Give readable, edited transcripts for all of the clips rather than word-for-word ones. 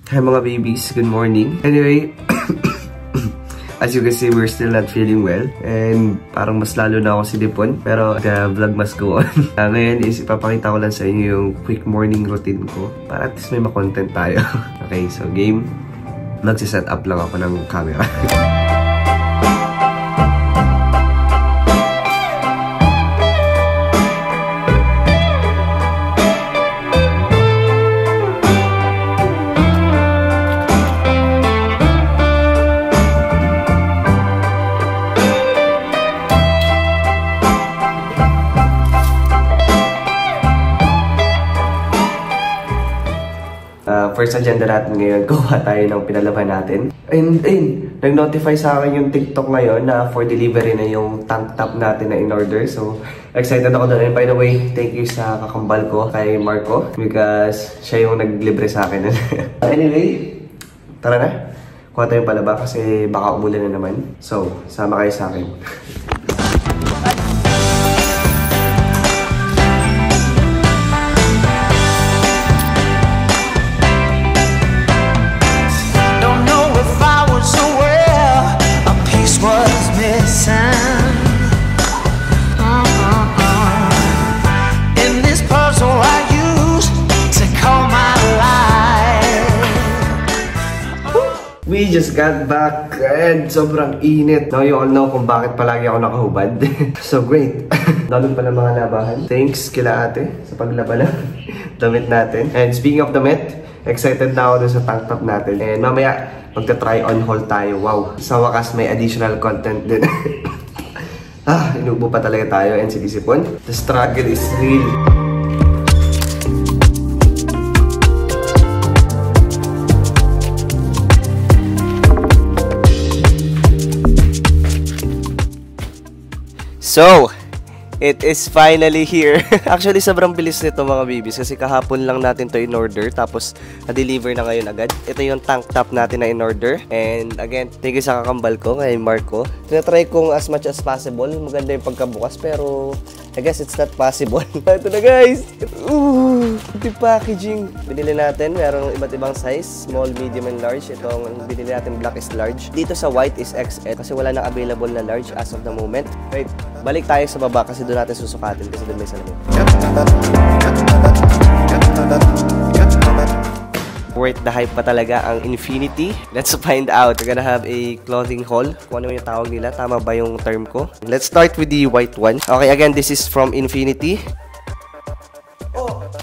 Hi mga babies, good morning. Anyway, as you can see, we're still not feeling well. And parang mas lalo na ako si Dipon. Pero the vlog must go on. Ngayon is ipapakita ko lang sa inyo yung quick morning routine ko. Para at least may ma-content tayo. Okay, so game. Magsiset up lang ako ng camera. First agenda natin ngayon, kuha tayo ng pinalaban natin. And nag-notify sa akin yung TikTok ngayon na for delivery na yung tank top natin na in-order. So, excited ako doon. And by the way, thank you sa kakambal ko, kay Marco, because siya yung naglibre sa akin. Anyway, tara na. Kuha tayong palaba kasi baka umulan na naman. So, sama kayo sa akin. We just got back and sobrang init. Now you all know kung bakit palagi ako nakahubad. So great. Dalon pa ng mga labahan. Thanks kila ate sa paglaba ng damit natin. And speaking of damit, excited na ako dun sa tank top natin. And mamaya magta-try on haul tayo. Wow. Sa wakas may additional content din. Inuubo pa talaga tayo and sinisipon. The struggle is real. So, it is finally here. Actually, sobrang bilis nito mga babies kasi kahapon lang natin to in-order tapos na-deliver na ngayon agad. Ito yung tank top natin na in-order. And again, thank you sa kakambal ko, kay Marco. Tinatry kong as much as possible. Maganda yung pagkabukas pero I guess it's not possible. Ito na guys! Ito packaging. Binili natin, merong iba't ibang size. Small, medium, and large. Itong binili natin black is large. Dito sa white is XL kasi wala nang available na large as of the moment. Right, balik tayo sa baba kasi doon natin susukatin kasi doon may salamin. Worth the hype pa talaga ang Infinity. Let's find out. We're gonna have a clothing haul. Kung ano yung tawag nila. Tama ba yung term ko? Let's start with the white one. Okay, again, this is from Infinity.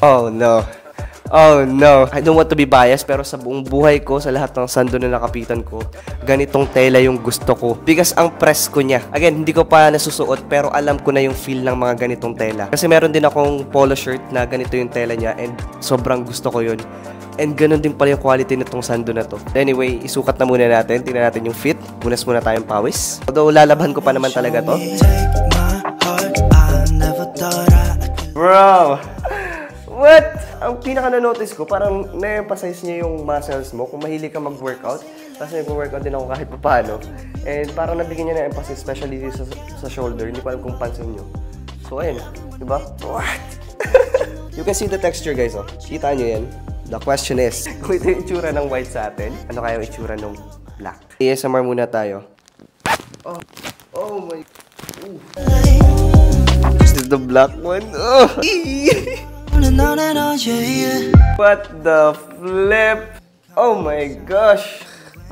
Oh no. Oh no. I don't want to be biased pero sa buong buhay ko, sa lahat ng sando na nakapitan ko, ganitong tela yung gusto ko. Because ang press ko niya. Again, hindi ko pa nasusuot pero alam ko na yung feel ng mga ganitong tela. Kasi meron din akong polo shirt na ganito yung tela niya and sobrang gusto ko yun. And ganun din pala yung quality nitong sando na to. Anyway, isukat na muna natin. Tingnan natin yung fit. Punas muna tayong pawis. Although lalaban ko pa naman talaga to. Bro! What? Ang pinaka-na-notice ko, parang na-emphasize niya yung muscles mo. Kung mahilig ka mag-workout, kasi nag-workout din ako kahit pa paano. And parang nabigyan niya na emphasis, especially sa shoulder. Hindi ko alam kung pansin nyo. So, ayun. Diba? What? You can see the texture, guys. Oh. Kita nyo yan. The question is, kung ito yung itsura ng white sa atin, ano kaya yung itsura ng black? ASMR muna tayo. Oh my... Ooh. This is the black one. Oh. What the flip? Oh my gosh.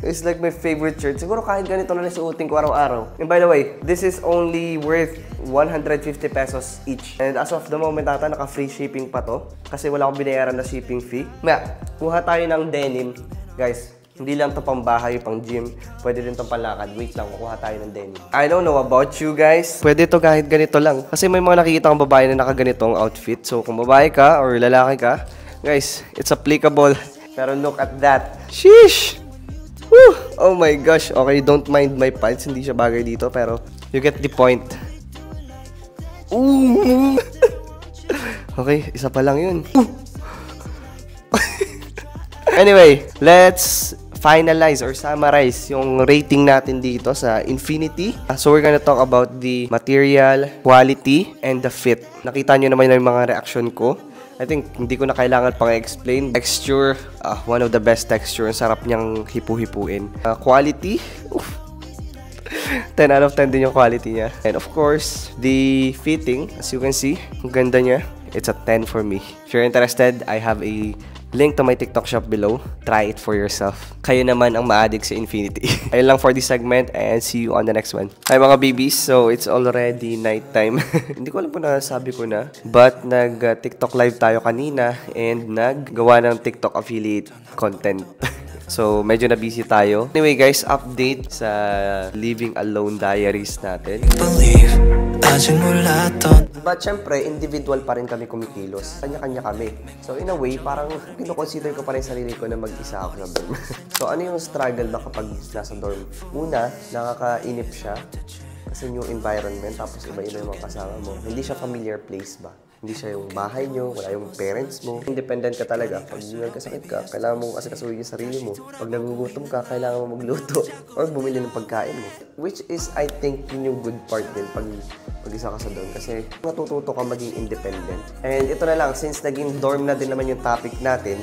It's like my favorite shirt. Siguro kahit ganito na nasuotin ko araw-araw. And by the way, this is only worth 150 pesos each. And as of the moment ata, naka-free shipping pa to. Kasi wala akong binayaran na shipping fee. Maya, kuha tayo ng denim. Guys, hindi lang to pang bahay, pang gym. Pwede din to panlakad. Wait lang, kukuha tayo ng denim. I don't know about you guys. Pwede to kahit ganito lang. Kasi may mga nakikita kong babae na nakaganitong outfit. So kung babae ka or lalaki ka, guys, it's applicable. Pero look at that. Sheesh! Woo! Oh my gosh. Okay, don't mind my pants. Hindi siya bagay dito, pero you get the point. Ooh! Okay, isa pa lang yun. Anyway, let's finalize or summarize yung rating natin dito sa Infinity. So we're gonna talk about the material, quality, and the fit. Nakita nyo naman yung mga reaction ko I think hindi ko na kailangan pang explain. Texture, one of the best texture. Ang sarap niyang hipu-hipuin. Quality, 10 out of 10 din yung quality niya. And of course, the fitting, as you can see, ang ganda niya. It's a 10 for me. If you're interested, I have a link to my TikTok shop below. Try it for yourself. Kayo naman ang ma-addict sa Infinity. Ayun lang for this segment and see you on the next one. Hi mga babies. So, it's already nighttime. Hindi ko alam po na sabi ko na. But, nag-TikTok live tayo kanina and naggawa ng TikTok affiliate content. So, medyo na busy tayo. Anyway guys, update sa Living Alone Diaries natin. But syempre, individual pa rin kami kumikilos. Kanya-kanya kami. So, in a way, parang kinoconsider ko pa rin sarili ko na mag-isa ako sa dorm. So, ano yung struggle ba kapag nasa dorm? Una, nakakainip siya. Kasi new environment, tapos iba-iba yung mga kasama mo. Hindi siya familiar place ba? Hindi siya yung bahay nyo, wala yung parents mo. Independent ka talaga. Pag nagkasakit ka, kailangan mo asikasuhin yung sarili mo. Pag nagugutom ka, kailangan mo magluto or bumili ng pagkain mo. Which is, I think, yun yung good part din pag isa ka sa dorm. Kasi natututo ka maging independent. And ito na lang, since naging dorm na din naman yung topic natin,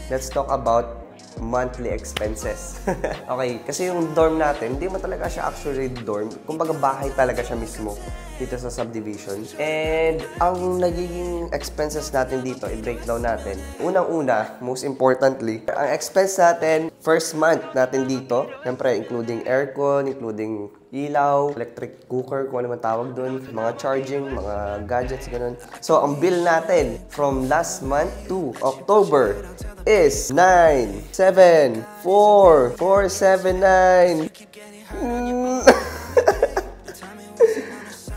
let's talk about monthly expenses. Okay, kasi yung dorm natin, hindi mo talaga siya actually dorm. Kumbaga bahay talaga siya mismo dito sa subdivision. And ang nagiging expenses natin dito, i-breakdown natin. Unang-una, most importantly, ang expense natin, first month natin dito, siyempre including aircon, including ilaw, electric cooker, kung ano man tawag dun, mga charging, mga gadgets, ganun. So, ang bill natin from last month to October is 9,74479.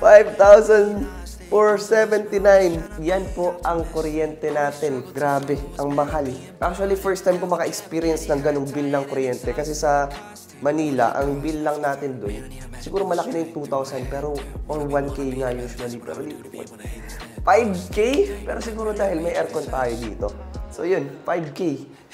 5,479. Yan po ang kuryente natin. Grabe, ang mahal. Actually, first time ko maka-experience ng ganung bill ng kuryente. Kasi sa Manila, ang bill lang natin dun, siguro malaki na yung 2,000, pero or 1K nga usually. Pero 5K? Pero siguro dahil may aircon tayo dito. So yun, 5K.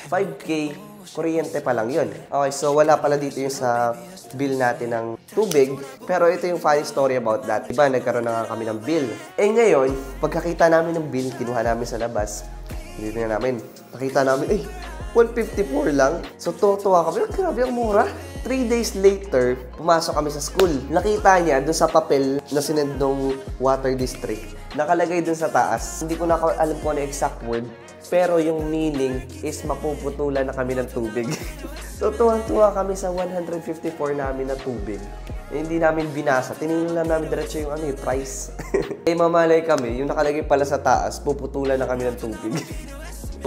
5K, kuryente pa lang yun. Okay, so wala pala dito yung sa bill natin ng tubig. Pero ito yung funny story about that. Diba, nagkaroon na nga kami ng bill. Eh ngayon, pagkakita namin ng bill, kinuha namin sa labas. Dito na namin, nakita namin, 154 lang. So tuwa kami, grabe ang mura. 3 days later, pumasok kami sa school. Nakita niya doon sa papel na sinend ng water district. Nakalagay doon sa taas. Hindi ko na alam kung ano exact word. Pero yung meaning is mapuputulan na kami ng tubig. So tuwang-tuwa kami sa 154 namin na tubig. Hindi namin binasa. Tinignan lang namin diretso yung price. Eh mamalay kami, yung nakalagay pala sa taas, puputulan na kami ng tubig.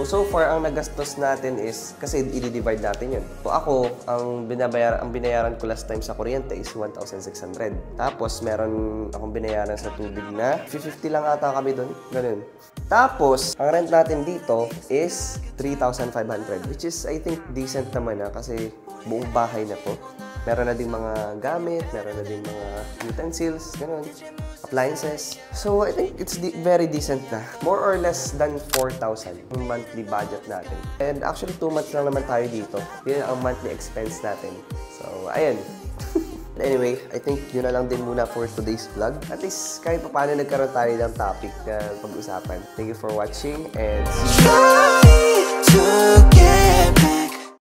So far, ang nagastos natin is, kasi i-divide natin yun. So ako, ang binayaran ko last time sa kuryente is 1,600. Tapos, meron akong binayaran sa tubig na 50 lang ata kami doon. Ganun. Tapos, ang rent natin dito is 3,500. Which is, I think, decent naman na kasi buong bahay na to. Meron na din mga gamit, meron na din mga utensils, ganun. Appliances. So, I think it's very decent na. More or less than 4,000 yung monthly budget natin. And actually, 2 months lang naman tayo dito. Yun ang monthly expense natin. So, ayun. Anyway, I think yun na lang din muna for today's vlog. At least, kahit pa paano nagkaroon tayo ng topic na pag-usapan. Thank you for watching and see you.